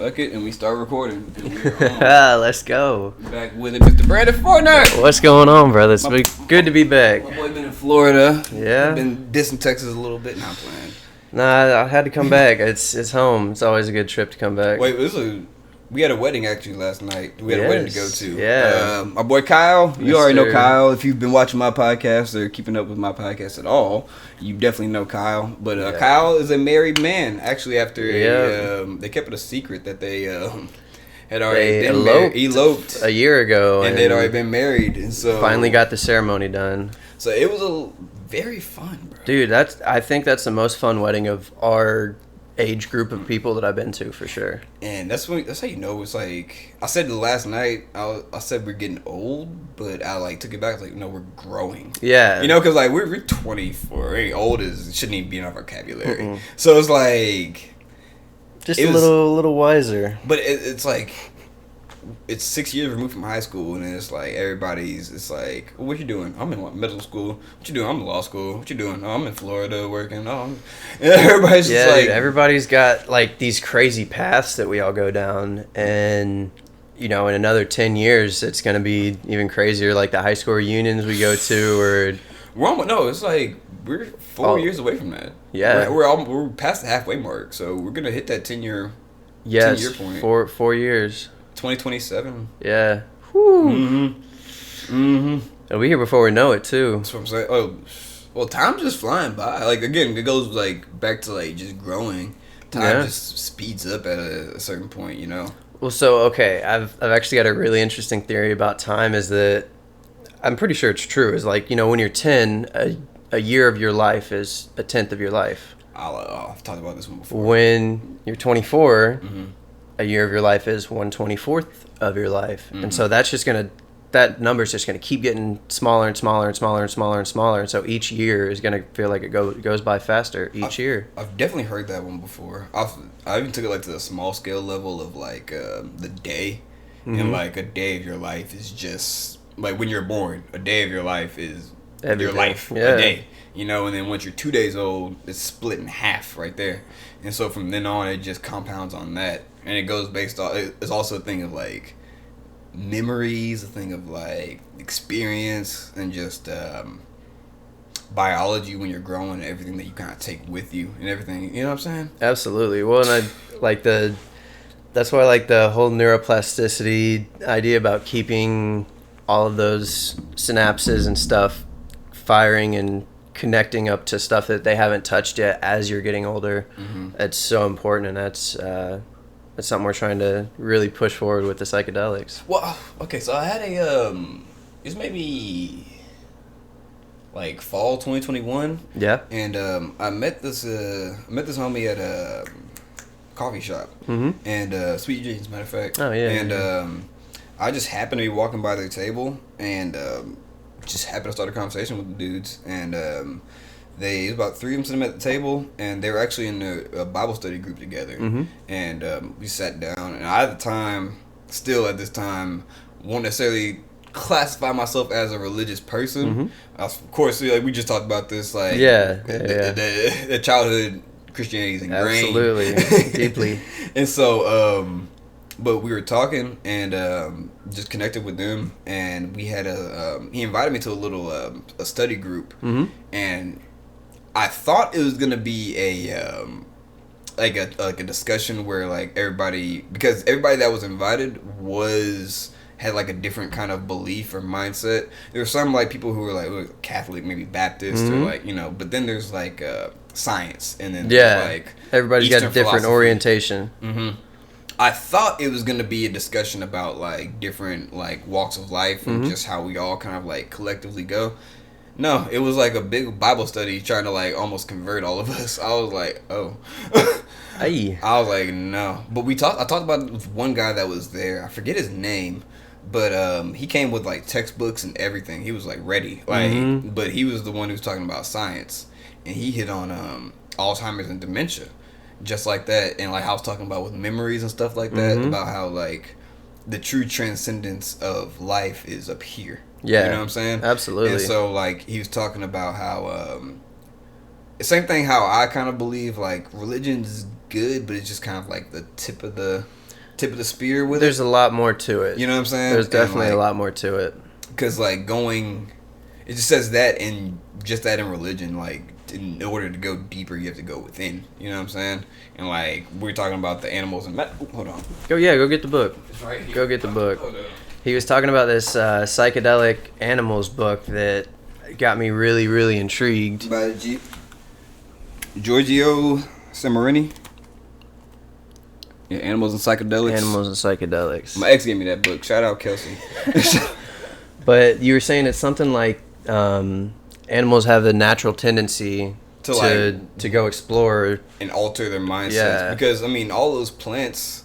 Fuck it, and we start recording. And Let's go. back with it, Mr. Brandon FORTNER. What's going on, brother? It's good to be back. My boy been in Florida. Yeah. Been dissing Texas a little bit. Not playing. Nah, I had to come back. It's home. It's always a good trip to come back. Wait, we had a wedding actually last night. We had a wedding to go to. Yeah. My boy Kyle. You already know Mr. Kyle. If you've been watching my podcast or keeping up with my podcast at all, you definitely know Kyle. But Yeah. Kyle is a married man. Actually, after Yeah. they kept it a secret that they had already been eloped a year ago, and they'd already been married, and so finally got the ceremony done. So it was very fun, bro. Dude, I think that's the most fun wedding of our age group of people that I've been to, for sure. And that's how you know it's like I said the last night. I said we're getting old, but I took it back. Like, no, we're growing. Yeah, you know, because we're 24. Ain't old as shouldn't even be in our vocabulary. Mm-mm. So it's like just a little wiser. But it's like it's 6 years removed from high school, and it's like it's like, well, what you doing? I'm in middle school. What you doing? I'm in law school. What you doing? Oh, I'm in Florida working. Oh, everybody's just like, dude, everybody's got like these crazy paths that we all go down, and you know, in another 10 years, it's gonna be even crazier. Like the high school reunions we go to, or it's like we're 4 years away from that. Yeah, we're past the halfway mark, so we're gonna hit that 10-year. Yes, 10-year point. Four years. 2027. Yeah. Woo. And we here before we know it too. That's what I'm saying. Oh, well, time's just flying by. Like, again, it goes back to just growing. Time just speeds up at a certain point, you know. Well, so okay, I've actually got a really interesting theory about time. Is that I'm pretty sure it's true. Is like, you know, when you're 10, a year of your life is a tenth of your life. I've talked about this one before. When you're 24. A year of your life is 1/24th of your life. And so that number's just gonna keep getting smaller and smaller and smaller and smaller and smaller. And so each year is gonna feel like it goes by faster each year. I've definitely heard that one before. I even took it to the small scale level of the day. And a day of your life is just like when you're born, a day of your life is your life, a day. You know, and then once you're 2 days old, it's split in half right there. And so from then on, it just compounds on that. And it goes based on, it's also a thing of memories, a thing of experience, and just biology when you're growing, and everything that you kind of take with you and everything. You know what I'm saying? Absolutely. Well, and that's why I like the whole neuroplasticity idea about keeping all of those synapses and stuff firing and connecting up to stuff that they haven't touched yet as you're getting older. That's so important, and that's something we're trying to really push forward with the psychedelics. Well, okay, so I had it's maybe fall 2021. Yeah. And I met this homie at a coffee shop. And Sweet Jeans, matter of fact. Oh yeah. And I just happened to be walking by their table, and just happened to start a conversation with the dudes, and it was about three of them sitting at the table, and they were actually in a Bible study group together. And we sat down, and I at this time won't necessarily classify myself as a religious person. Of course, we just talked about this, the childhood Christianity is ingrained. Absolutely. Deeply. And so but we were talking and just connected with them, and we had he invited me to a little a study group, and I thought it was gonna be a discussion where everybody that was invited had a different kind of belief or mindset. There were some people who were Catholic, maybe Baptist, or but then there's science, and then everybody's Eastern got a different philosophy. orientation. I thought it was going to be a discussion about different walks of life and just how we all kind of collectively go. No, it was a big Bible study trying to almost convert all of us. I was like, oh. Aye. I was like, no. But I talked about one guy that was there. I forget his name, but he came with textbooks and everything. He was ready. But he was the one who was talking about science, and he hit on Alzheimer's and dementia. Just like that, and I was talking about with memories and stuff like that, about how the true transcendence of life is up here. Yeah, you know what I'm saying? Absolutely. And so he was talking about how same thing. How I kind of believe religion is good, but it's just kind of the tip of the tip of the spear with There's a lot more to it. You know what I'm saying? There's definitely a lot more to it. Because, like, it just says that in religion, like, in order to go deeper, you have to go within. You know what I'm saying? And, like, we're talking about the animals and... hold on. Go get the book. It's right here. Go get the book. Hold on. He was talking about this psychedelic animals book that got me really, really intrigued. By Giorgio Samarini. Yeah, Animals and Psychedelics. Animals and Psychedelics. My ex gave me that book. Shout out, Kelsey. But you were saying it's something like animals have the natural tendency to go explore and alter their mindsets. Yeah. Because, I mean, all those plants...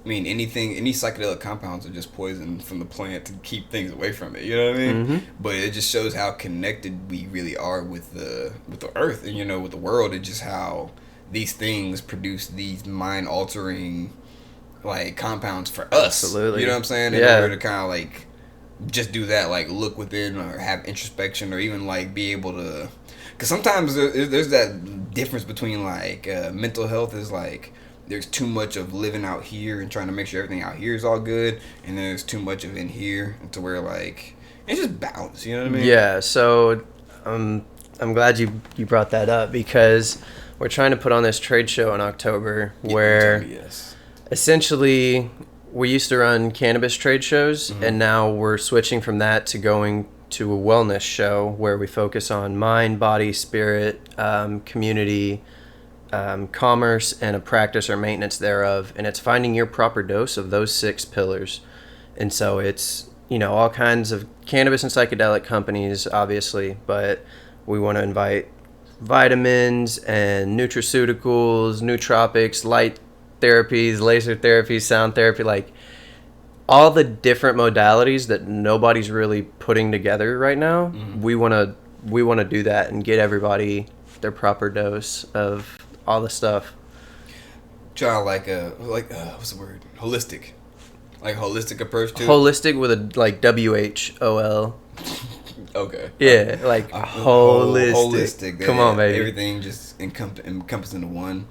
I mean, any psychedelic compounds are just poison from the plant to keep things away from it. You know what I mean? Mm-hmm. But it just shows how connected we really are with the earth and, you know, with the world. And just how these things produce these mind-altering, like, compounds for us. Absolutely. You know what I'm saying? In order to kind of, like, just do that, like, look within or have introspection or even, like, be able to... Because sometimes there's that difference between, like, mental health is, like... There's too much of living out here and trying to make sure everything out here is all good, and then there's too much of in here to where, like, it's just balance. You know what I mean? Yeah. So, I'm glad you brought that up because we're trying to put on this trade show in October where essentially we used to run cannabis trade shows, and now we're switching from that to going to a wellness show where we focus on mind, body, spirit, community. Commerce and a practice or maintenance thereof, and it's finding your proper dose of those 6 pillars. And so it's, you know, all kinds of cannabis and psychedelic companies, obviously, but we want to invite vitamins and nutraceuticals, nootropics, light therapies, laser therapies, sound therapy, like all the different modalities that nobody's really putting together right now. We want to do that and get everybody their proper dose of all the stuff. Try what's the word? Holistic. Like holistic approach to holistic with a like WHOL. Okay. Yeah, like holistic. Holistic. Come on, baby. Everything just encompassed into one.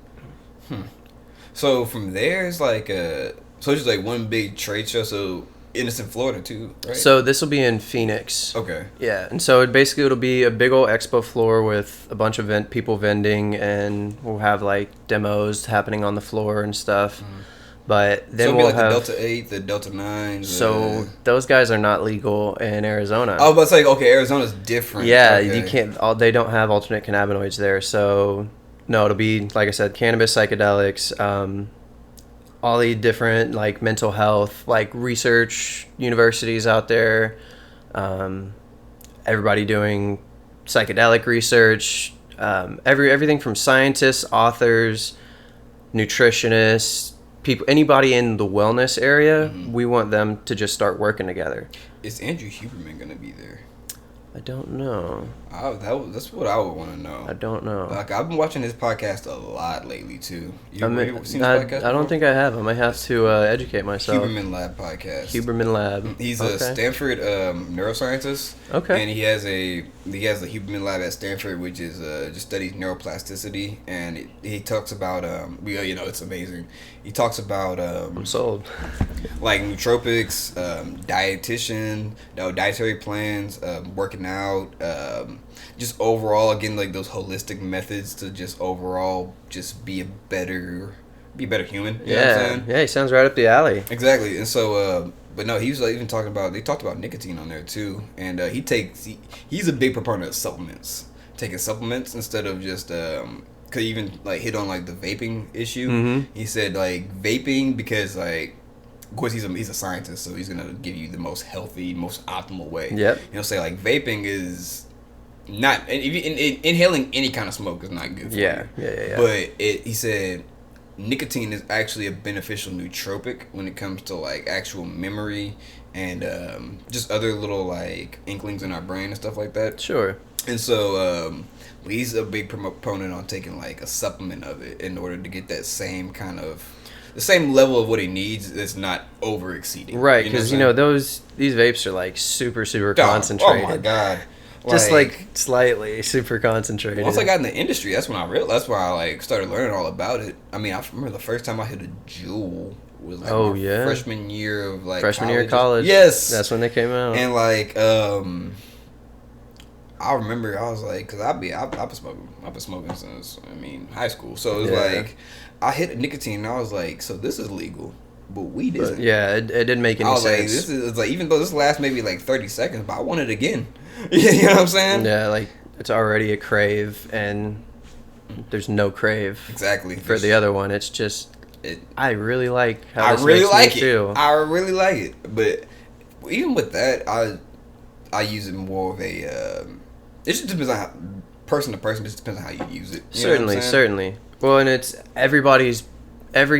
So from there, it's like so it's just like one big trade show. So it's in Florida too, right? So this will be in Phoenix. Okay. Yeah, and so it'll be a big old expo floor with a bunch of people vending, and we'll have like demos happening on the floor and stuff. But then so we'll like have the Delta 8, the Delta 9. So those guys are not legal in Arizona. I was about to say, okay, Arizona's different. Yeah, okay. You can't. They don't have alternate cannabinoids there. So no, it'll be like I said, cannabis, psychedelics. All the different like mental health like research universities out there, everybody doing psychedelic research, everything from scientists, authors, nutritionists, people, anybody in the wellness area. We want them to just start working together. Is Andrew Huberman gonna be there? I don't know. That's what I would want to know. I don't know. Like I've been watching his podcast a lot lately too. I don't think I have. I might have to educate myself. Huberman Lab podcast. Huberman Lab. He's a Stanford neuroscientist. Okay. And he has the Huberman Lab at Stanford, which is just studies neuroplasticity, and he talks about it's amazing. He talks about I'm sold. Like nootropics, dietary plans, working out, just overall again like those holistic methods to just overall just be a better human. You know what I'm saying? Yeah, he sounds right up the alley. Exactly. And so but no, he was like even talking about, they talked about nicotine on there too, and he's a big proponent of supplements, taking supplements instead of just could even like hit on like the vaping issue. He said like vaping because like of course he's a scientist, so he's gonna give you the most healthy, most optimal way. Yep. He'll say like vaping is not inhaling any kind of smoke is not good for you. Yeah. But he said nicotine is actually a beneficial nootropic when it comes to like actual memory and just other little like inklings in our brain and stuff like that. Sure. And so he's a big proponent on taking like a supplement of it in order to get that same kind of the same level of what he needs that's not over exceeding. Right, because these vapes are like super concentrated. Oh my god. Just like slightly super concentrated. Once I got in the industry, that's when I realized. That's why I like started learning all about it. I mean, I remember the first time I hit a Juul was like Oh my yeah, freshman year of like freshman year of college. Yes, that's when they came out. and like I remember I was like, cause I've been smoking since high school. So it was like I hit nicotine and I was like, so this is legal, but weed isn't. Yeah, it didn't make any I was sense. like, this is like, even though this lasts maybe like 30 seconds, but I want it again. You know what I'm saying? Yeah, like it's already a crave and there's no crave. Exactly. For the other one, it's just I really like how I this really makes like me it. feel. I really like it, but even with that, I use it more of a. It just depends on how, person to person. Just depends on how you use it. You Certainly. Well, and it's every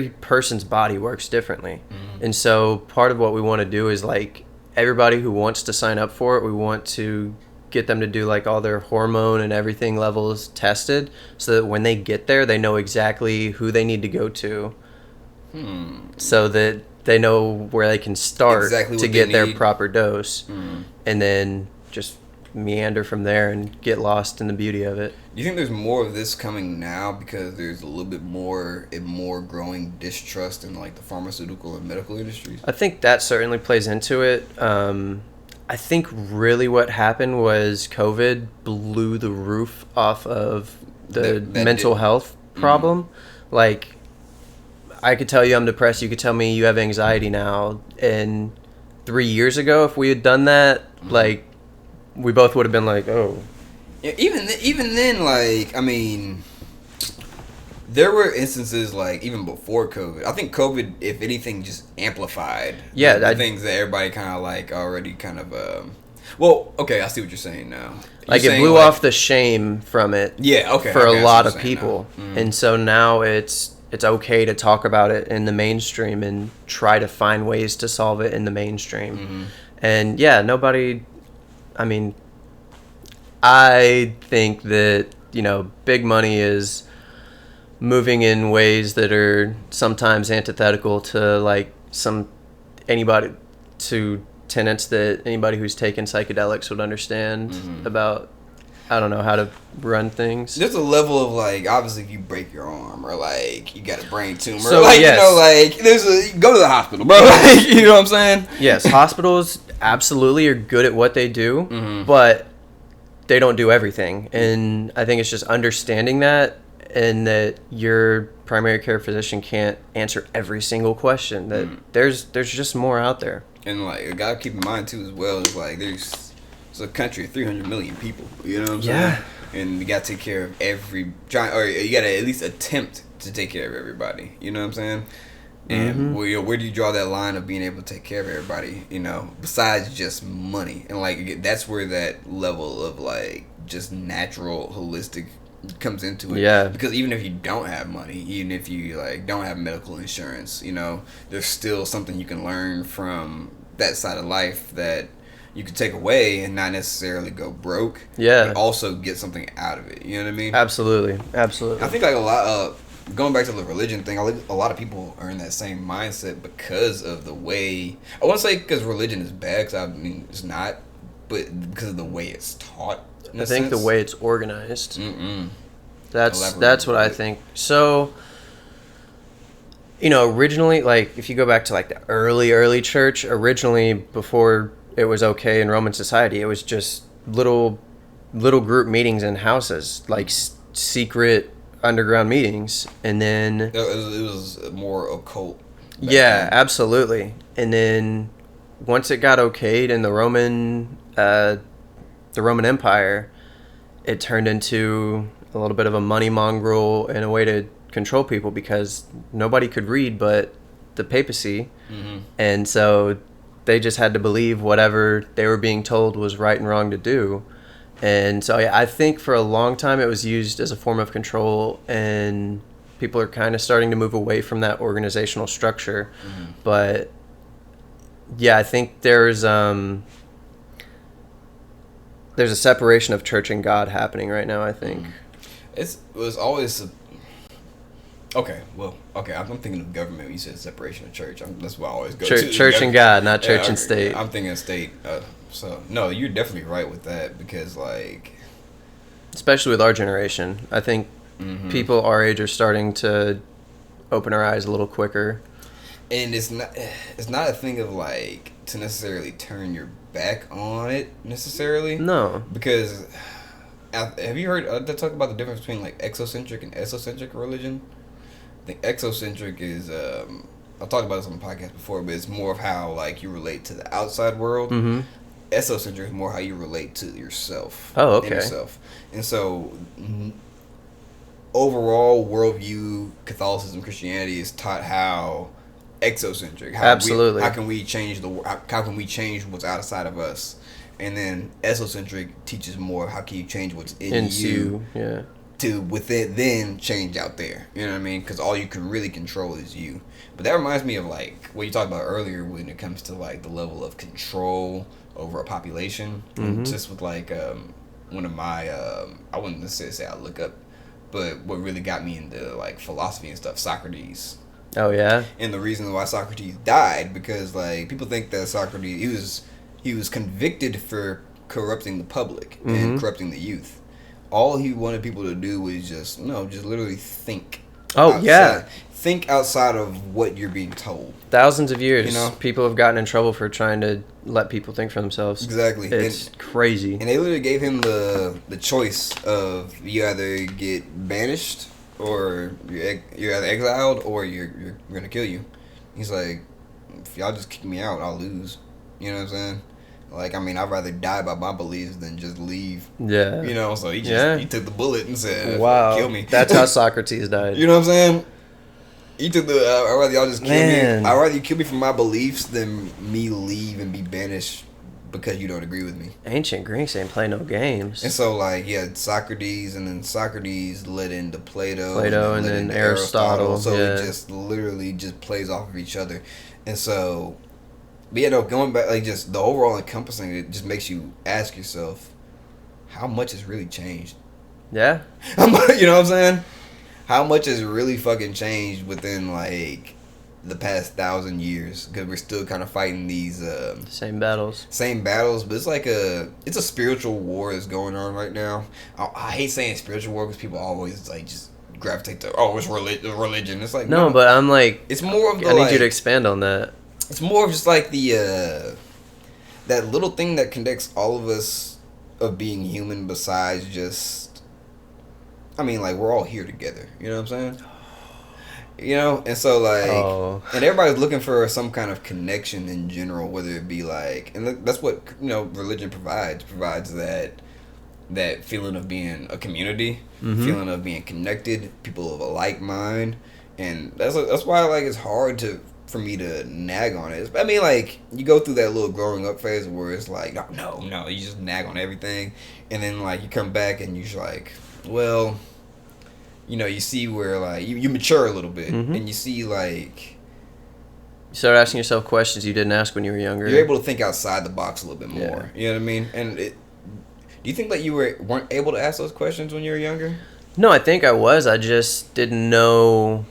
person's body works differently, and so part of what we want to do is like everybody who wants to sign up for it, we want to get them to do like all their hormone and everything levels tested, so that when they get there, they know exactly who they need to go to, so that they know where they can start to get their proper dose, and then just meander from there and get lost in the beauty of it. Do you think there's more of this coming now because there's a little bit more growing distrust in like the pharmaceutical and medical industries? I think that certainly plays into it. I think really what happened was COVID blew the roof off of the mental health problem. Like, I could tell you I'm depressed. You could tell me you have anxiety now. And 3 years ago, if we had done that, like, we both would have been like, oh. Yeah, even then, like, there were instances, like, even before COVID. I think COVID, if anything, just amplified the things that everybody kind of, like, already kind of, well, okay, I see what you're saying now. Like, it blew off the shame from it for a lot of people. And so now it's okay to talk about it in the mainstream and try to find ways to solve it in the mainstream. And, yeah, I think that, big money is moving in ways that are sometimes antithetical to like tenets that anybody who's taken psychedelics would understand about, I don't know, how to run things. There's a level of like, obviously if you break your arm or like you got a brain tumor, so, like, yes. go to the hospital, bro. Like, you know what I'm saying? Yes, hospitals absolutely are good at what they do, but they don't do everything. And I think it's just understanding that, and that your primary care physician can't answer every single question. That there's just more out there. And like, you gotta keep in mind too as well is like it's a country of 300 million people. You know what I'm saying? And you gotta take care of you gotta at least attempt to take care of everybody. You know what I'm saying? And where do you draw that line of being able to take care of everybody, besides just money? And like that's where that level of like just natural holistic comes into it. Yeah. Because even if you don't have money, even if you like don't have medical insurance, there's still something you can learn from that side of life that you could take away and not necessarily go broke. Yeah. But also get something out of it. You know what I mean? Absolutely. I think like a lot going back to the religion thing, a lot of people are in that same mindset because of the way, I won't say because religion is bad, because it's not, but because of the way it's taught. I think the way it's organized. That's what I think. So, originally, like if you go back to like the early church, originally before it was okay in Roman society, it was just little group meetings in houses, like secret underground meetings, and then it was more occult. Yeah, absolutely. And then once it got okayed in the Roman Empire, it turned into a little bit of a money mongrel and a way to control people, because nobody could read but the papacy, and so they just had to believe whatever they were being told was right and wrong to do. And so I think for a long time it was used as a form of control, and people are kind of starting to move away from that organizational structure. But yeah, I think there's a separation of church and God happening right now, I think. It was always okay. I'm thinking of government when you said separation of church. That's what I always go to. Church and God, not church and state. I'm thinking state. So no, you're definitely right with that, because like, especially with our generation, I think people our age are starting to open our eyes a little quicker. and it's not a thing of like to necessarily turn your back on it necessarily. No. Because have you heard they talk about the difference between like exocentric and esocentric religion? I think exocentric is I've talked about this on the podcast before, but it's more of how like you relate to the outside world. Mm-hmm. Esocentric is more how you relate to yourself. Oh, okay. And yourself. And so overall worldview, Catholicism, Christianity is taught how exocentric. Absolutely. How can we change how can we change what's outside of us? And then esocentric teaches more how can you change what's in you. Yeah. To within then change out there. You know what I mean? Because all you can really control is you. But that reminds me of like what you talked about earlier when it comes to like the level of control over a population. And just with like one of my I wouldn't necessarily say I look up, but what really got me into like philosophy and stuff, Socrates. Oh yeah. And the reason why Socrates died because like people think that Socrates he was convicted for corrupting the public and corrupting the youth. All he wanted people to do was just literally think. Oh, outside. yeah. Think outside of what you're being told. Thousands of years, You know? people have gotten in trouble for trying to let people think for themselves. Exactly. It's crazy. And they literally gave him the choice of you either get banished or you're either exiled or we're gonna kill you. He's like, if y'all just kick me out, I'll lose. You know what I'm saying? Like, I mean, I'd rather die by my beliefs than just leave. Yeah. You know, so he took the bullet and said, wow. kill me. That's how Socrates died. You know what I'm saying? He took I'd rather y'all just kill Man. me. I'd rather you kill me for my beliefs than me leave and be banished because you don't agree with me. Ancient Greeks ain't play no games. And so, like, yeah, Socrates, and then Socrates led into Plato and then into Aristotle. So yeah. it just literally just plays off of each other. And so, but yeah, no, going back, like, just the overall encompassing, it just makes you ask yourself, how much has really changed? Yeah. You know what I'm saying? How much has really fucking changed within, like, the past 1,000 years? Because we're still kind of fighting these Same battles. but it's like it's a spiritual war that's going on right now. I hate saying spiritual war because people always like just gravitate to it's religion. It's like No, but I'm like, it's more of the, I need like, you to expand on that. It's more of just like the that little thing that connects all of us of being human. Besides just, I mean, like, we're all here together. You know what I'm saying? You know, and so like, and everybody's looking for some kind of connection in general, whether it be like, and that's what, you know, religion provides that feeling of being a community, feeling of being connected, people of a like mind, and that's why like it's hard for me to nag on it. I mean, like, you go through that little growing up phase where it's like, no, you just nag on everything, and then like you come back and you're like, well, you know, you see where like you mature a little bit, and you see like you start asking yourself questions you didn't ask when you were younger. You're able to think outside the box a little bit more. You know what I mean? And do you think that you weren't able to ask those questions when you were younger? No, I think I was. I just didn't know.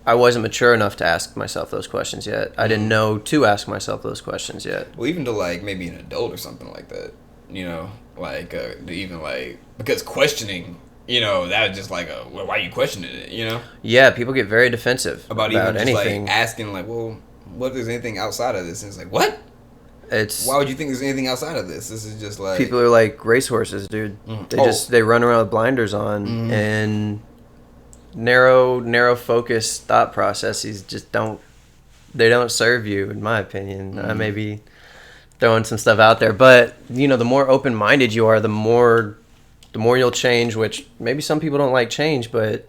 I wasn't mature enough to ask myself those questions yet. I didn't know to ask myself those questions yet. Well, even to like maybe an adult or something like that, you know, like even like, because questioning, you know, that just like well, why are you questioning it, you know? Yeah, people get very defensive about even just anything. Like asking like, well, what if there's anything outside of this? And it's like, what? Why would you think there's anything outside of this? This is just like, people are like racehorses, dude. They run around with blinders on and narrow focused thought processes just don't serve you, in my opinion. I may be throwing some stuff out there, but you know, the more open-minded you are, the more you'll change, which maybe some people don't like change, but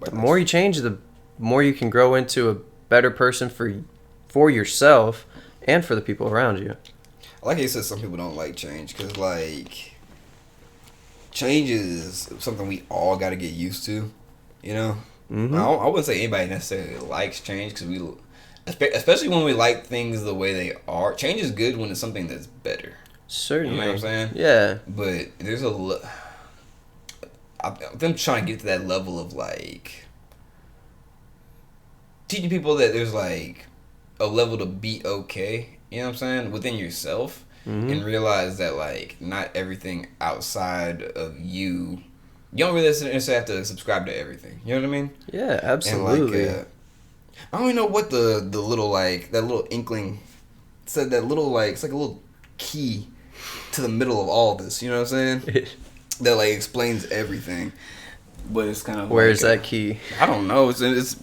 the more you change, the more you can grow into a better person for yourself and for the people around you. I like how you said some people don't like change, because like, change is something we all got to get used to, you know? I wouldn't say anybody necessarily likes change, because especially when we like things the way they are. Change is good when it's something that's better. Certainly. You know what I'm saying? Yeah. But there's I'm trying to get to that level of like teaching people that there's like a level to be okay, you know what I'm saying, within yourself, and realize that like not everything outside of you don't really necessarily have to subscribe to everything. You know what I mean? Yeah, absolutely. And like, I don't even know what the little like that little inkling said. That little like it's like a little key to the middle of all this. You know what I'm saying? That like explains everything. But it's kind of where's that key? I don't know. It's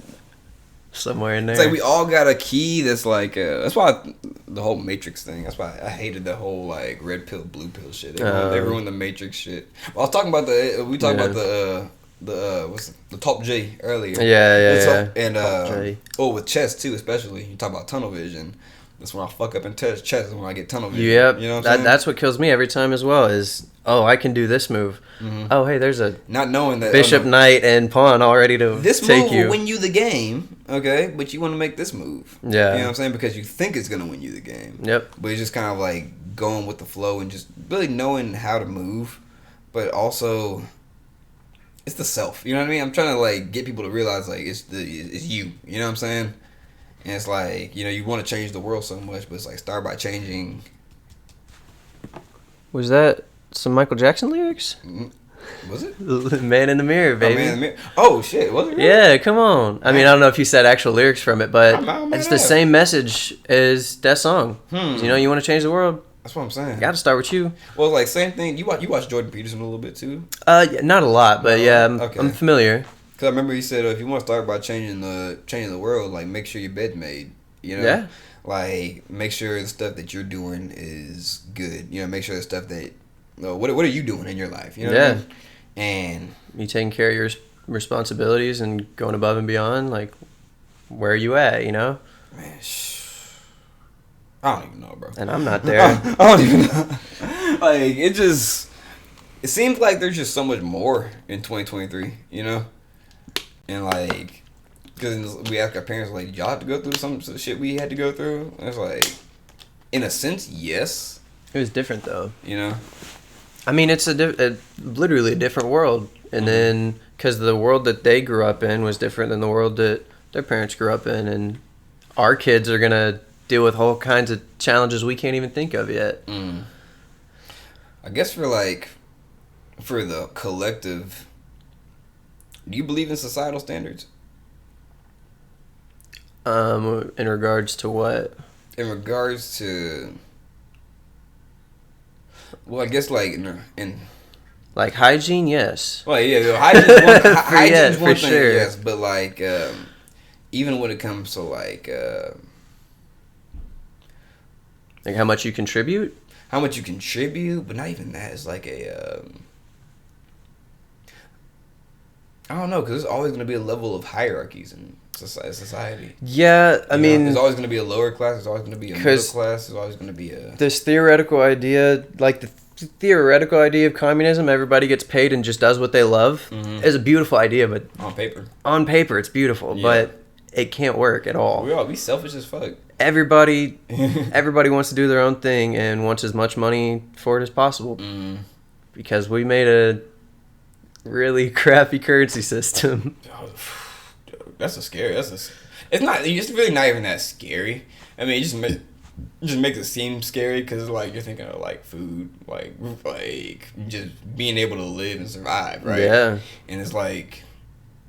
somewhere in there. It's like we all got a key that's like that's why the whole Matrix thing. That's why I hated the whole like red pill, blue pill shit. They ruined the Matrix shit. Well, I was talking about the top J earlier. Yeah. And with chess too, especially you talk about tunnel vision. That's when I fuck up in chess. Is when I get tunnel vision. Yep. You know what I'm saying? That's what kills me every time as well. Is I can do this move. Mm-hmm. Oh, hey, there's a not knowing that bishop, knight, and pawn all ready to this take move you. will win you the game. Okay, but you want to make this move. Yeah. You know what I'm saying? Because you think it's gonna win you the game. Yep. But it's just kind of like going with the flow and just really knowing how to move, but also it's the self. You know what I mean? I'm trying to like get people to realize like it's you. You know what I'm saying? And it's like, you want to change the world so much, but it's like start by changing. Was that some Michael Jackson lyrics? Was it? Man in the Mirror, baby. Oh, Man in the Mirror. Oh, shit. Was it really? Yeah, come on. I mean, I don't know if you said actual lyrics from it, but it's the same message as that song. You want to change the world? That's what I'm saying. You got to start with you. Well, like, same thing. You watch Jordan Peterson a little bit, too? Not a lot, but I'm familiar. Because I remember he said, if you want to start by changing the world, like, make sure your bed's made, Yeah. Like, make sure the stuff that you're doing is good. Make sure the stuff that, what are you doing in your life? You know what I mean? And you taking care of your responsibilities and going above and beyond, like, where are you at, Man, I don't even know, bro. And I'm not there. I don't even know. Like, it seems like there's just so much more in 2023, And, like, because we ask our parents, like, did y'all have to go through some shit we had to go through? And it's like, in a sense, yes. It was different, though. I mean, it's literally a different world. And then, because the world that they grew up in was different than the world that their parents grew up in. And our kids are going to deal with all kinds of challenges we can't even think of yet. I guess for the collective, do you believe in societal standards? In regards to what? In regards to, well, I guess like in like hygiene, yes. Well, yeah, hygiene's one thing, sure. yes, but like even when it comes to like how much you contribute, but not even that. It's like I don't know, because there's always going to be a level of hierarchies in society. Yeah, I mean, there's always going to be a lower class. There's always going to be a middle class. There's always going to be a this theoretical idea, like the theoretical idea of communism. Everybody gets paid and just does what they love. Is a beautiful idea, but on paper, it's beautiful, but it can't work at all. We selfish as fuck. Everybody wants to do their own thing and wants as much money for it as possible, because we made a really crappy currency system. It's really not even that scary. I mean, it just makes it seem scary because like you're thinking of like food, like just being able to live and survive, right? Yeah. And it's like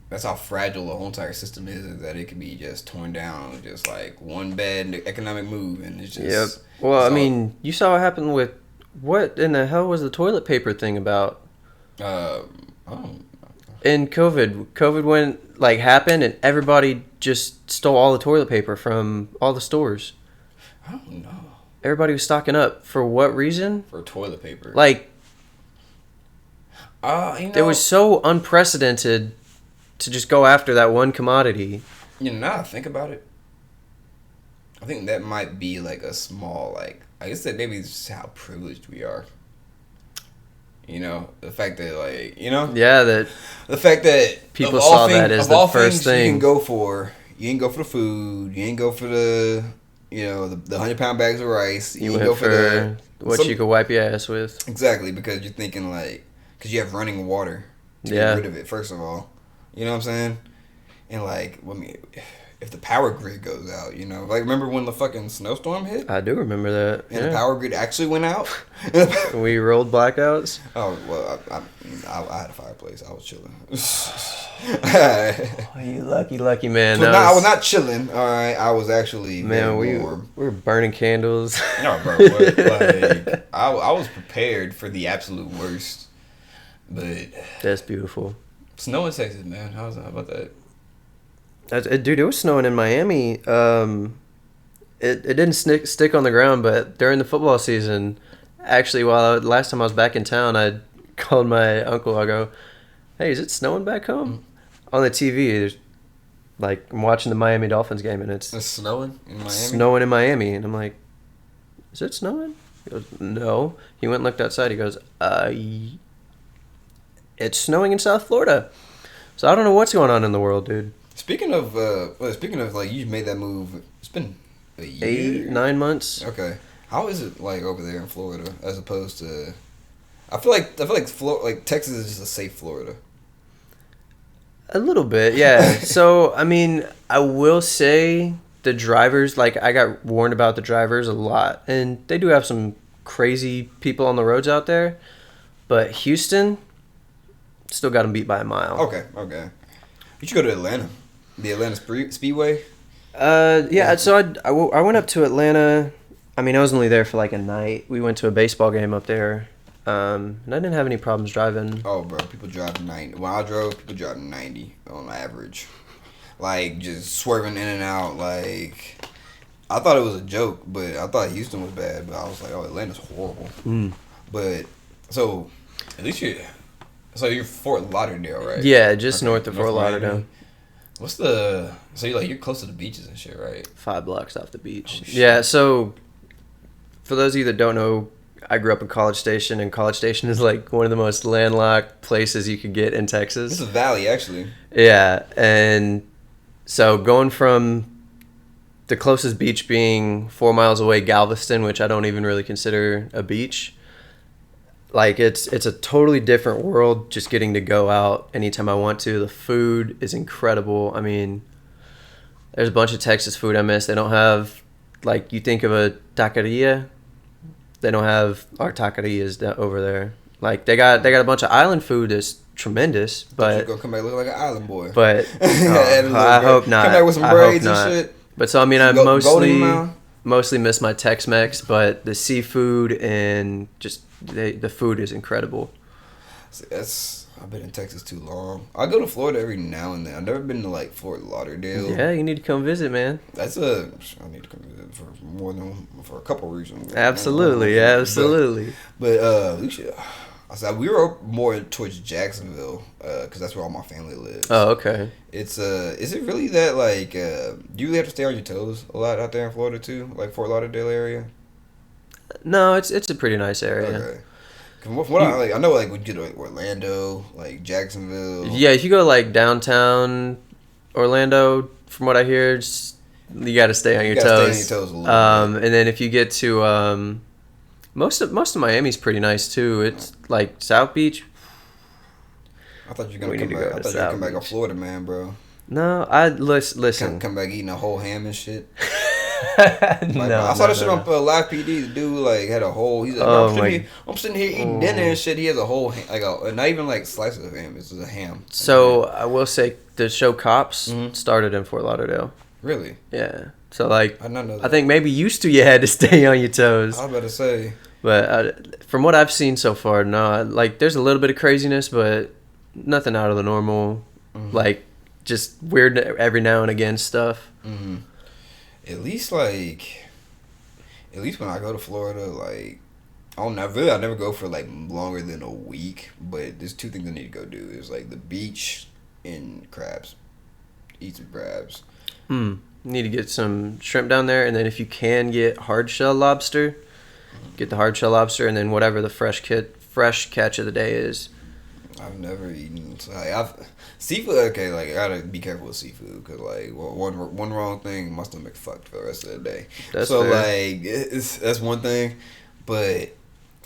that's how fragile the whole entire system is that it can be just torn down with just like one bad economic move, and it's just. Yep. Well, I mean, you saw what happened with what in the hell was the toilet paper thing about? In COVID went happened and everybody just stole all the toilet paper from all the stores. I don't know. Everybody was stocking up for what reason? For toilet paper. It was so unprecedented to just go after that one commodity. Now I think about it, I think that might be like a small I guess that maybe it's just how privileged we are. The fact that Yeah, that the fact that people saw that as the first thing you can go for. You ain't go for the food. You ain't go for the the 100-pound bags of rice. You went go for what you could wipe your ass with. Exactly, because you're thinking because you have running water to get rid of it. First of all, you know what I'm saying? And if the power grid goes out, you know, like remember when the fucking snowstorm hit I do remember that. and the power grid actually went out. We rolled blackouts. Oh well, I had a fireplace. I was chilling. Oh, you lucky man. I was not chilling. All right, I was actually warm. We were burning candles. No, bro. What? Like I was prepared for the absolute worst, but That's beautiful. snow in Texas, man. How about that? Dude, it was snowing in Miami. It didn't stick on the ground, but during the football season, actually, last time I was back in town, I called my uncle. I go, "Hey, is it snowing back home?" On the TV, there's like I'm watching the Miami Dolphins game, and it's snowing in Miami. Snowing in Miami, and I'm like, "Is it snowing?" He goes, "No." He went and looked outside. He goes, "It's snowing in South Florida." So I don't know what's going on in the world, dude. Speaking of like you made that move. It's been a year, 8-9 months. Okay, how is it like over there in Florida as opposed to? I feel like Texas is just a safe Florida. A little bit, yeah. So I mean, I will say the drivers. Like I got warned about the drivers a lot, and they do have some crazy people on the roads out there. But Houston still got them beat by a mile. Okay. You should go to Atlanta. The Atlanta Speedway? Yeah, so I went up to Atlanta. I mean, I was only there for like a night. We went to a baseball game up there, and I didn't have any problems driving. Oh, bro, people drive 90. When I drove, people drive 90 on average. Like, just swerving in and out. Like, I thought it was a joke, but I thought Houston was bad. But I was like, oh, Atlanta's horrible. But, so, at least you're Fort Lauderdale, right? Yeah, just north of Fort Lauderdale. Miami. What's so you're close to the beaches and shit, right? 5 blocks off the beach. Oh, shit. Yeah, so for those of you that don't know, I grew up in College Station, and College Station is like one of the most landlocked places you could get in Texas. It's a valley, actually. Yeah, and so going from the closest beach being 4 miles away, Galveston, which I don't even really consider a beach. Like it's a totally different world just getting to go out anytime I want to. The food is incredible. I mean, there's a bunch of Texas food I miss. They don't have, like, you think of a taqueria, they don't have our taquerias over there. Like they got a bunch of island food that's tremendous, but you're gonna come back looking like an island boy. But I hope not. Come back with some braids and shit. But so I mean, I mostly miss my Tex-Mex, but the seafood and just the food is incredible. See, I've been in Texas too long. I go to Florida every now and then. I've never been to like Fort Lauderdale. Yeah, you need to come visit, man. I need to come visit for a couple reasons. Absolutely, absolutely. But we were more towards Jacksonville because that's where all my family lives. Oh, okay. Is it really that like do you really have to stay on your toes a lot out there in Florida too, like Fort Lauderdale area? No, it's a pretty nice area. Okay. From what I know, like when you go to Orlando, like Jacksonville. Yeah, if you go like downtown Orlando, from what I hear, you got to stay on your toes. Stay on your toes a little bit. And then if you get to most of Miami's pretty nice too. It's like South Beach. I thought you were gonna come back on Florida, man, bro. No, listen. Come back eating a whole ham and shit. No, I saw that shit on Live PD. The dude like had a whole. He's like, I'm sitting here eating dinner and shit. He has a whole not even like slices of ham. It's just a ham. So I will say the show Cops started in Fort Lauderdale. Really? Yeah. So like, I didn't know that. I think maybe used to you had to stay on your toes. I was about to say. But from what I've seen so far, no. Like there's a little bit of craziness, but nothing out of the normal. Mm-hmm. Like just weird every now and again stuff. Mm-hmm. At least when I go to Florida, like I never go for like longer than a week. But there's 2 things I need to go do. Is like the beach and crabs. Eat some crabs. Need to get some shrimp down there, and then if you can get hard shell lobster, get the hard shell lobster, and then whatever the fresh catch of the day is. I've never eaten. Seafood. Okay, like I gotta be careful with seafood because like one wrong thing, my stomach fucked for the rest of the day. That's so fair. Like that's one thing, but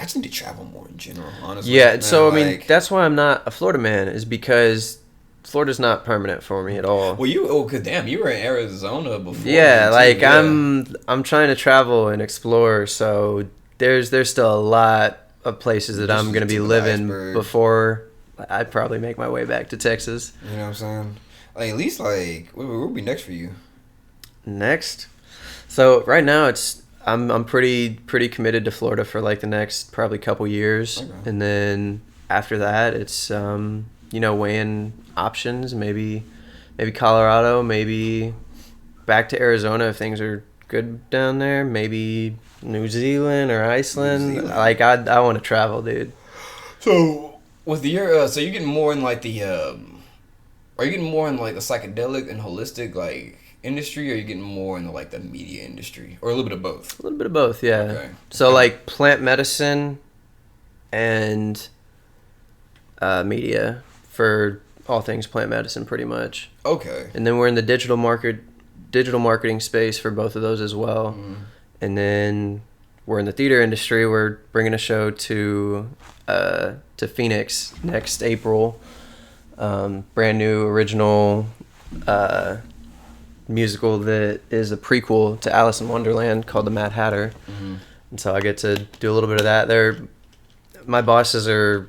I just need to travel more in general. Honestly. Yeah. So I mean, that's why I'm not a Florida man, is because Florida's not permanent for me at all. Well, cause damn, you were in Arizona before. Yeah, like yeah. I'm trying to travel and explore, so there's still a lot of places that I'm gonna be living before I'd probably make my way back to Texas. You know what I'm saying? Like at least like what would be next for you? Next, so right now I'm pretty committed to Florida for like the next probably couple years, Okay. and then after that it's weighing options, maybe Colorado, maybe back to Arizona if things are good down there, maybe New Zealand or Iceland. Like I want to travel, dude. So with your so you're getting more in like the are you getting more in like the psychedelic and holistic like industry, or are you getting more into like the media industry, or a little bit of both? A little bit of both, yeah. Okay. So like plant medicine and media for all things plant medicine, pretty much. Okay. And then we're in the digital marketing space for both of those as well. Mm. And then we're in the theater industry. We're bringing a show to Phoenix next April. Brand new original musical that is a prequel to Alice in Wonderland called The Mad Hatter. Mm-hmm. And so I get to do a little bit of that. My bosses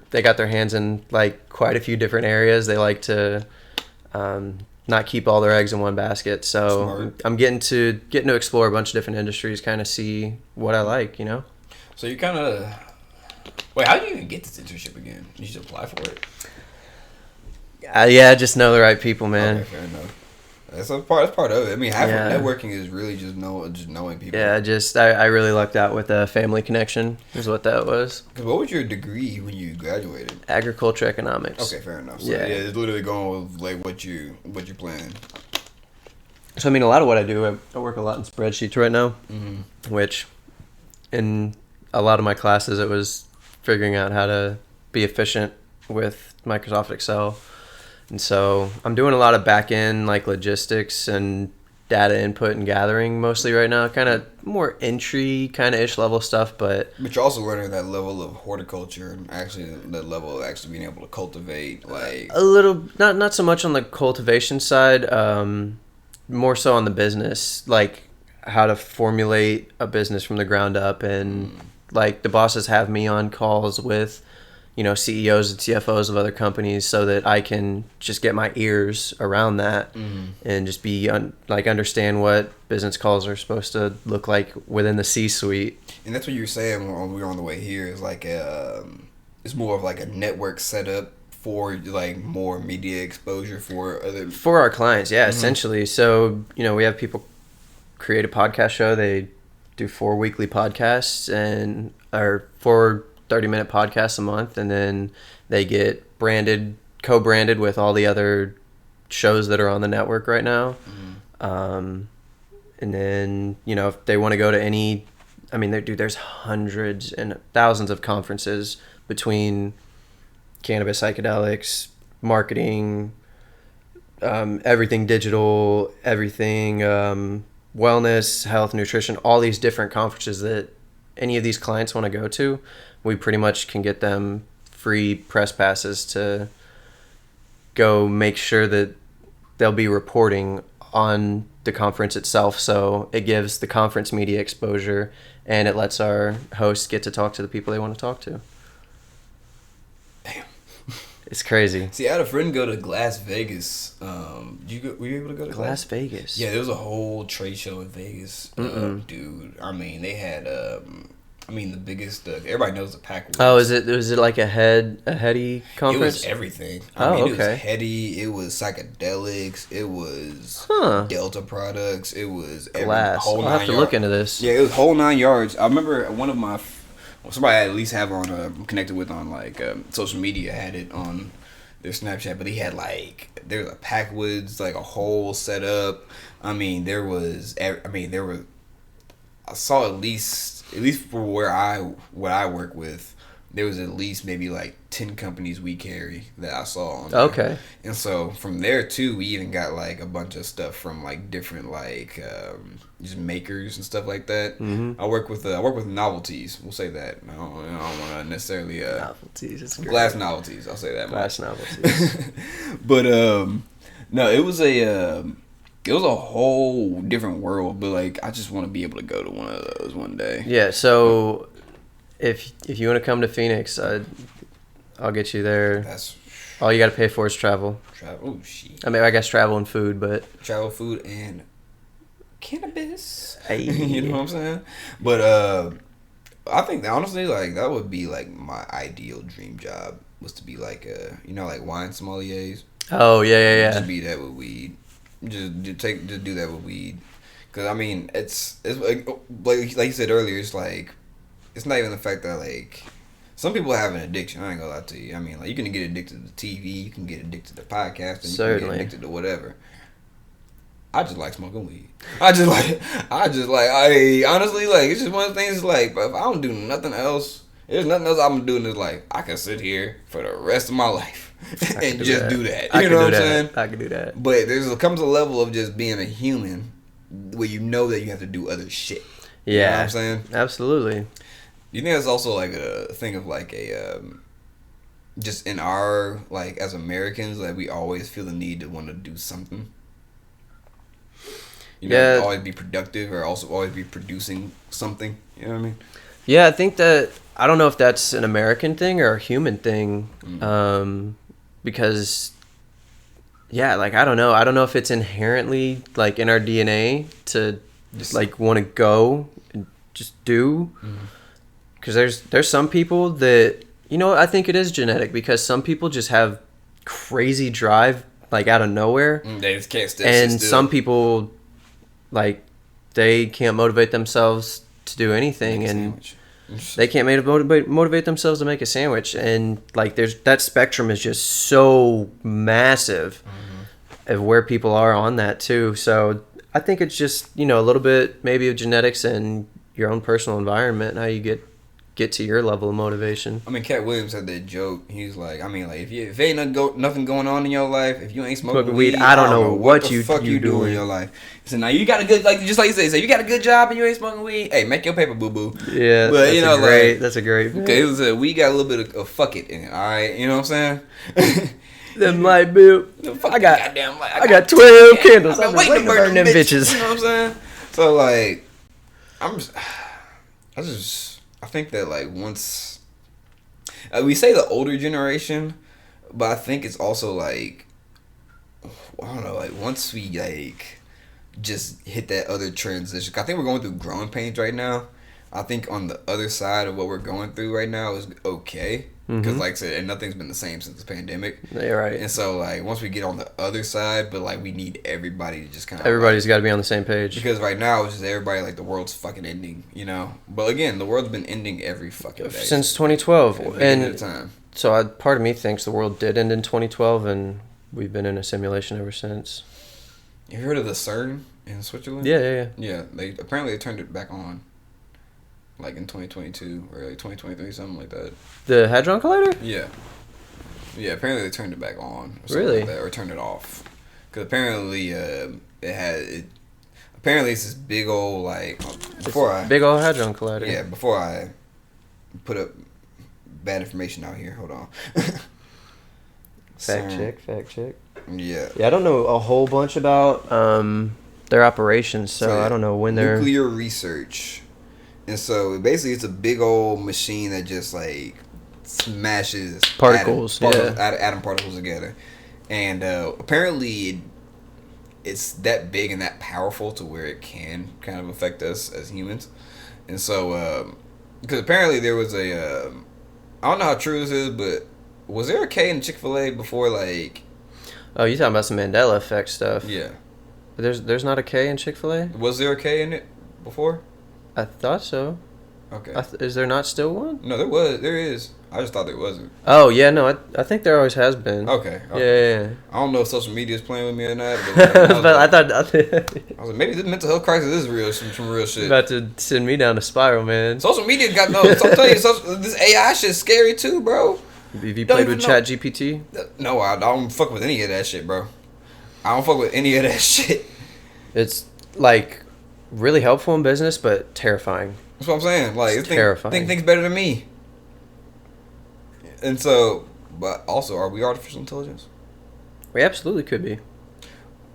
they got their hands in like quite a few different areas. They like to not keep all their eggs in one basket. So Smart. I'm getting to explore a bunch of different industries, kind of see what I like, you know? So you kind of wait. How did you even get this internship again? You just apply for it. Yeah, just know the right people, man. Okay, fair enough. That's part of it. I mean, half of networking is really just knowing people. Yeah, I really lucked out with a family connection is what that was. Because what was your degree when you graduated? Agriculture economics. Okay, fair enough. So, yeah, it's literally going with like what you plan. So I mean, a lot of what I do, I work a lot in spreadsheets right now, Mm-hmm. which in a lot of my classes it was figuring out how to be efficient with Microsoft Excel. And so I'm doing a lot of back end like logistics and data input and gathering mostly right now, kind of more entry kind of ish level stuff. But you're also learning that level of horticulture and actually that level of actually being able to cultivate like a little, not so much on the cultivation side, more so on the business, like how to formulate a business from the ground up. And like the bosses have me on calls with CEOs and CFOs of other companies so that I can just get my ears around that and just be understand what business calls are supposed to look like within the C-suite. And that's what you were saying when we were on the way here. Is like it's more of like a network setup for like more media exposure for our clients. Yeah, essentially. So we have people create a podcast show. They do 4 weekly podcasts and or 4 30-minute podcasts a month, and then they get co-branded with all the other shows that are on the network right now. And then if they want to go to any, I mean, there's hundreds and thousands of conferences between cannabis, psychedelics, marketing, everything digital, everything wellness, health, nutrition, all these different conferences that any of these clients want to go to. We pretty much can get them free press passes to go make sure that they'll be reporting on the conference itself. So it gives the conference media exposure and it lets our hosts get to talk to the people they want to talk to. Damn. It's crazy. See, I had a friend go to Las Vegas. Were you able to go to Las Vegas? Yeah, there was a whole trade show in Vegas. Dude, I mean, they had the biggest. Everybody knows the Pac. Was it like a heady conference? It was everything. Okay. It was heady. It was psychedelics. It was Delta products. It was Glass. I'll have to look into this. Yeah, it was whole 9 yards. I remember somebody I at least have on connected with on like social media had it on their Snapchat, but he had there's a Packwoods, like a whole setup. I saw at least for what I work with, there was at least maybe like 10 companies we carry that I saw on there. Okay. And so from there too, we even got like a bunch of stuff from like different like just makers and stuff like that. Mm-hmm. I work with novelties. We'll say that. I don't want to necessarily Novelties. It's great. glass novelties. I'll say that. Glass novelties. But no, it was a whole different world. But like, I just want to be able to go to one of those one day. Yeah. So if you want to come to Phoenix, I'll get you there. That's All you got to pay for is travel. Oh shit. I mean, I guess travel and food, but Travel, food, and cannabis. Hey. You know what I'm saying? But I think that honestly, like, that would be like my ideal dream job, was to be like like wine sommeliers. Oh yeah. Just be that with weed. Just do that with weed. Cause I mean, it's like you said earlier, it's like, it's not even the fact that like, some people have an addiction. I ain't gonna lie to you. I mean, like, you can get addicted to TV, you can get addicted to podcasting, you Certainly. can get addicted to whatever. I just like smoking weed. I honestly, like, it's just one of the things, like, if I don't do nothing else, there's nothing else I'm gonna do in this life. I can sit here for the rest of my life and just do that. You know what I'm saying? I can do that. But comes a level of just being a human where you know that you have to do other shit. Yeah. You know what I'm saying? Absolutely. You think that's also like a thing of like a just in our, like, as Americans, like, we always feel the need to want to do something. Yeah. Always be productive, or also always be producing something. You know what I mean? Yeah, I think that, I don't know if that's an American thing or a human thing, because, yeah, like, I don't know if it's inherently, like, in our DNA to just, like, want to go and just do. Because there's some people that, I think it is genetic, because some people just have crazy drive, like, out of nowhere. They just can't stay And still. some people, like, they can't motivate themselves to do anything, and they can't motivate themselves to make a sandwich. And, like, that spectrum is just so massive of where people are on that too. So I think it's just, a little bit maybe of genetics and your own personal environment, how you get to your level of motivation. I mean, Cat Williams had that joke. He's like, I mean, like, if ain't nothing going on in your life, if you ain't smoking weed, I don't know what the fuck you do in your life. So now you got a good, like, just like you say, so you got a good job and you ain't smoking weed. Hey, make your paper, boo boo. Yeah, but that's a great. Okay, we got a little bit of fuck it in it. All right, you know what I'm saying? Them light bill. I got 12 candles. I've I'm been waiting to burn them them bitches. You know what I'm saying? So, like, I think that, like, once we say the older generation, but I think it's also like, I don't know, like, once we, like, just hit that other transition. I think we're going through growing pains right now. I think on the other side of what we're going through right now is okay. Because, like I said, and nothing's been the same since the pandemic. Yeah, right. And so, like, once we get on the other side, but, like, we need everybody to just kind of... Everybody's got to be on the same page. Because right now, it's just everybody, like, the world's fucking ending, But, again, the world's been ending every fucking day. Since 2012. And at a time. So, part of me thinks the world did end in 2012, and we've been in a simulation ever since. Have you heard of the CERN in Switzerland? Yeah. Yeah, they turned it back on. Like in 2022 or like 2023, something like that. The Hadron Collider? Yeah. Yeah, apparently they turned it back on. Or really? Like that, or turned it off. Because apparently apparently it's this big old, like... Big old Hadron Collider. Yeah, before I put up bad information out here, hold on. Fact check. Yeah. Yeah, I don't know a whole bunch about their operations, so I don't know when they're... Nuclear research. And so basically it's a big old machine that just, like, smashes atom particles together. And apparently it's that big and that powerful to where it can kind of affect us as humans. And so because apparently there was I don't know how true this is, but was there a K in Chick-fil-A before, like... Oh, you talking about some Mandela effect stuff? Yeah. There's not a K in Chick-fil-A? Was there a K in it before? I thought so. Okay. Is there not still one? No, there is. I just thought there wasn't. Oh yeah, no, I think there always has been. Okay. Yeah. I don't know if social media is playing with me or not, but, But I thought I was like, maybe this mental health crisis is real, some real shit. about to send me down a spiral, man. Social media got no. I'm telling you, this AI shit's scary too, bro. Have you played with ChatGPT? No, I don't fuck with any of that shit, bro. I don't fuck with any of that shit. It's like really helpful in business, but terrifying. That's what I'm saying. Like, it's terrifying. Think things better than me. And so, but also, are we artificial intelligence? We absolutely could be.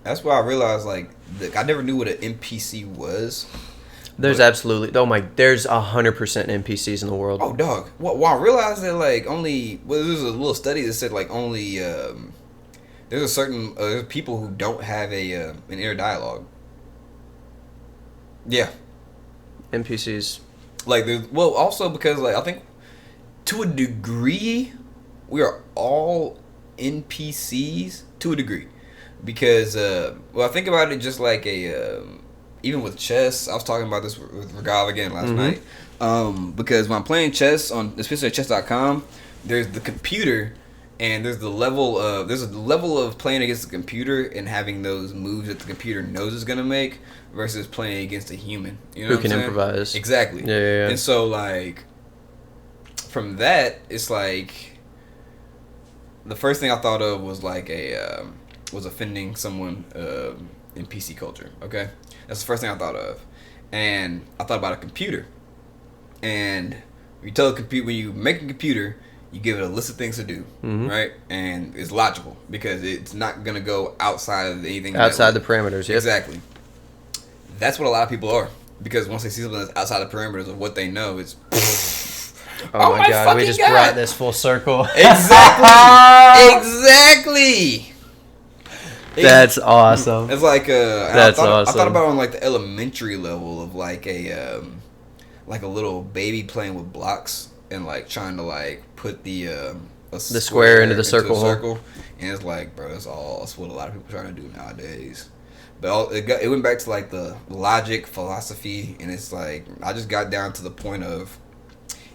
That's why I realized, like, I never knew what an NPC was. There's absolutely, there's 100% NPCs in the world. Oh, dog. Well, I realized that, like, there's a little study that said, like, only, there's a certain, there's people who don't have an inner dialogue. Yeah. NPCs. Like, also because, like, I think to a degree, we are all NPCs to a degree. Because, I think about it just like even with chess. I was talking about this with Regav again last night. Because when I'm playing chess, especially at chess.com, there's the computer, and there's a level of playing against the computer and having those moves that the computer knows it's going to make versus playing against a human. You know who can improvise. Exactly. Yeah. And so, like, from that, it's like the first thing I thought of was like was offending someone in PC culture. Okay, that's the first thing I thought of, and I thought about a computer. And when you make a computer, you give it a list of things to do, right? And it's logical because it's not gonna go outside of anything. Outside the parameters. Yep. Exactly. That's what a lot of people are, because once they see something that's outside the parameters of what they know, it's. Oh my God, we just brought this full circle. Exactly. That's awesome. It's like awesome. I thought about it on like the elementary level of like a little baby playing with blocks and like trying to like put the square into the circle. And it's like, bro, that's what a lot of people are trying to do nowadays. But it went back to like the logic, philosophy, and it's like I just got down to the point of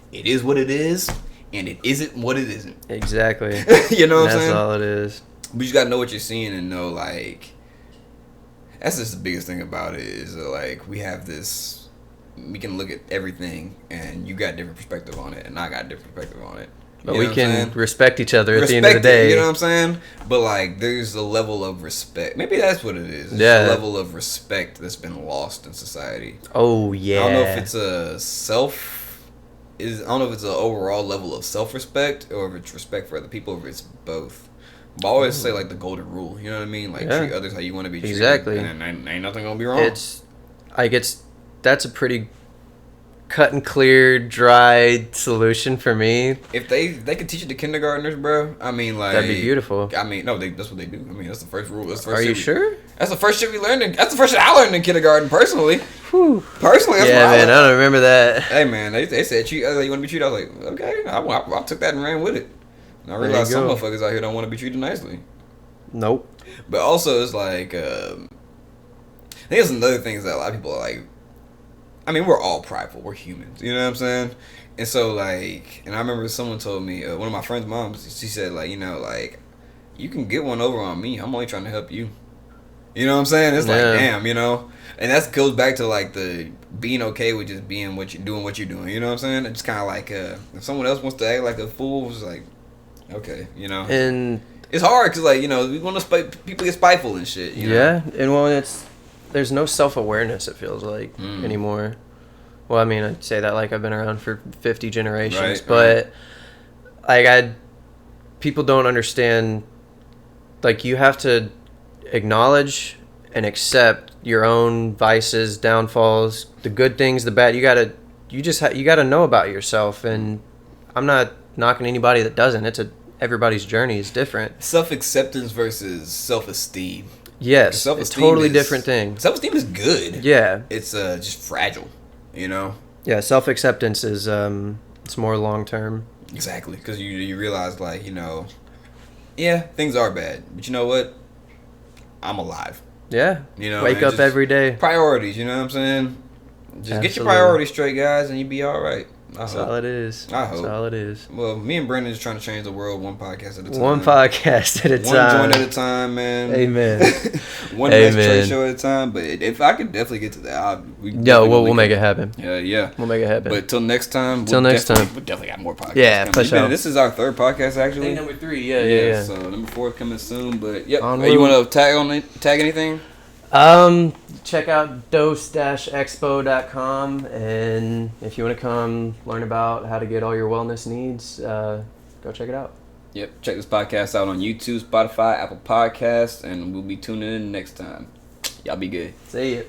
it is what it is, and it isn't what it isn't. Exactly. You know what I'm saying? That's all it is. But you just gotta know what you're seeing and know, like, that's just the biggest thing about it is like we can look at everything, and you got a different perspective on it, and I got a different perspective on it. But we can respect each other at the end of the day. You know what I'm saying? But like, there's a level of respect. Maybe that's what it is. It's a level of respect that's been lost in society. Oh yeah. I don't know if it's I don't know if it's an overall level of self-respect or if it's respect for other people, or if it's both. But I always say like the golden rule. You know what I mean? Like treat others how you want to be treated. Exactly. And ain't nothing gonna be wrong. That's a pretty cut and clear, dry solution for me. If they could teach it to kindergartners, bro, I mean, like, that'd be beautiful. I mean, no, that's what they do. I mean, that's the first rule. That's the first. Are you sure? That's the first shit we learned. That's the first shit I learned in kindergarten, personally. Whew. Personally, that's what I learned. I don't remember that. Hey, man, they said treat others how you want to be treated. I was like, okay, I took that and ran with it. And I realized some motherfuckers out here don't want to be treated nicely. Nope. But also, it's like, I think there's another thing is that a lot of people are like, I mean, we're all prideful. We're humans. You know what I'm saying? And so, like, and I remember someone told me, one of my friend's moms, she said, like, you know, like, you can get one over on me. I'm only trying to help you. You know what I'm saying? It's like, damn, you know? And that goes back to, like, the being okay with just being what you're doing. You know what I'm saying? It's kind of like, if someone else wants to act like a fool, it's like, okay, you know? And it's hard because, like, you know, we want to people get spiteful and shit, you know? Yeah, and well, there's no self-awareness, it feels like, anymore. Well, I mean, I'd say that like I've been around for 50 generations, but like people don't understand, like, you have to acknowledge and accept your own vices, downfalls, the good things, the bad. You gotta know about yourself, and I'm not knocking anybody that doesn't. Everybody's journey is different. Self-acceptance versus self-esteem. Yes, it's totally different thing. Self-esteem is good. Yeah. It's just fragile, you know? Yeah, self-acceptance is it's more long-term. Exactly, because you realize, like, you know, yeah, things are bad, but you know what? I'm alive. Yeah. You know, wake up every day. Priorities, you know what I'm saying? Just get your priorities straight, guys, and you'll be all right. That's all it is. I hope. That's all it is. Well, me and Brandon is trying to change the world one podcast at a time. One podcast at a time. One joint at a time, man. Amen. One next trade show at a time. But if I could definitely get to that, we'll make it happen. Yeah. We'll make it happen. But till next time. We'll definitely got more podcasts. Yeah, for sure. This is our third podcast, actually. Number 3, yeah. So number 4 coming soon. But yep. Onward. You want to tag anything? Check out dose-expo.com, and if you want to come learn about how to get all your wellness needs, go check it out. Yep. Check this podcast out on YouTube, Spotify, Apple Podcasts, and we'll be tuning in next time. Y'all be good. See ya.